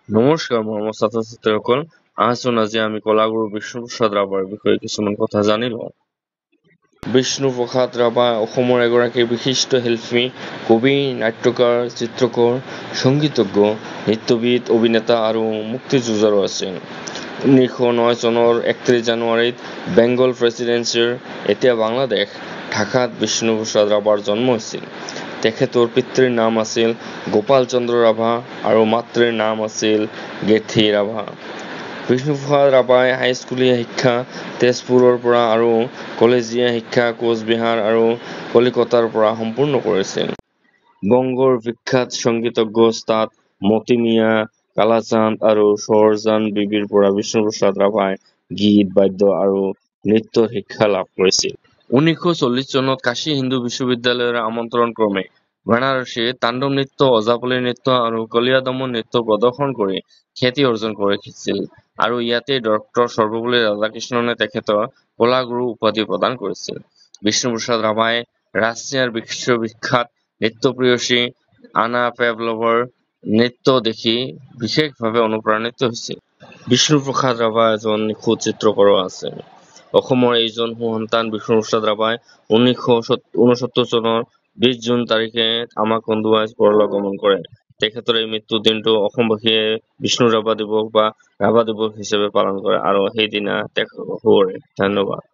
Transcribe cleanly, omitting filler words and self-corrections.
নমস্কাৰ মৰমৰ ছাত্ৰ-ছাত্ৰীসকল, আজি আমি কলাগুৰু বিষ্ণুপ্ৰসাদ ৰাভাৰ বিষয়ে কিছুমান কথা জানি লওঁ। বিষ্ণুপ্ৰসাদ ৰাভা অসমৰ এগৰাকী বিশিষ্ট শিল্পী, কবি, নাট্যকাৰ, চিত্ৰকৰ, সংগীতজ্ঞ, নৃত্যবিদ, অভিনেতা আৰু মুক্তিযুঁজাৰু আছিল। 1909 চনৰ 31 জানুৱাৰীত বেংগল প্ৰেচিডেন্সিৰ এতিয়া বাংলাদেশ ঢাকাত বিষ্ণুপ্ৰসাদ ৰাভাৰ জন্ম হৈছিল। তেখেতৰ পিতৃৰ নাম আছিল গোপাল চন্দ্ৰ ৰাভা আৰু মাতৃৰ নাম আছিল গেথি ৰাভা। বিষ্ণুপ্ৰসাদ ৰাভাই হাইস্কুলীয়া শিক্ষা তেজপুৰৰ পৰা আৰু কলেজীয়া শিক্ষা কোচবিহাৰ আৰু কলিকতাৰ পৰা সম্পূৰ্ণ কৰিছিল। বংগৰ বিখ্যাত সংগীতজ্ঞ ওস্তাদ মতি মিয়া, কালাচাঁদ আৰু শ্বৰজান বিবিৰ পৰা বিষ্ণুপ্ৰসাদ ৰাভাই গীত, বাদ্য আৰু নৃত্যৰ শিক্ষা লাভ কৰিছিল। 1940 চনত কাশী হিন্দু বিশ্ববিদ্যালয়ৰ আমন্ত্ৰণ ক্ৰমে বাৰাণসীত তাণ্ডৱ নৃত্য, ওজাপালি নৃত্য আৰু কলিয়াদমন নৃত্য প্ৰদৰ্শন কৰি খ্যাতি অৰ্জন কৰিছিল আৰু ইয়াতে ডক্টৰ সৰ্বপল্লী ৰাধাকৃষ্ণনে তেখেতৰ কলাগুৰু উপাধি প্ৰদান কৰিছিল। বিষ্ণুপ্ৰসাদ ৰাভাই ৰাছিয়াৰ বিশ্ববিখ্যাত নৃত্যপ্ৰেয়সী আনা পাভলোভাৰ নৃত্য দেখি বিশেষভাৱে অনুপ্ৰাণিত হৈছিল। বিষ্ণুপ্ৰসাদ ৰাভা এজন নিখুঁত চিত্ৰকাৰো আছিল। অসমৰ এইজন সুসন্তান বিষ্ণুপ্ৰসাদ ৰাভাই 1969 চনৰ 20 জুন তাৰিখে আমাক কন্দুৱাই পৰলোক গমন কৰে। তেখেতৰ এই মৃত্যুৰ দিনটো অসমবাসীয়ে বিষ্ণু ৰাভা দিৱস বা ৰাভা দিৱস হিচাপে পালন কৰে আৰু সেইদিনা তেখেতৰ ধন্যবাদ।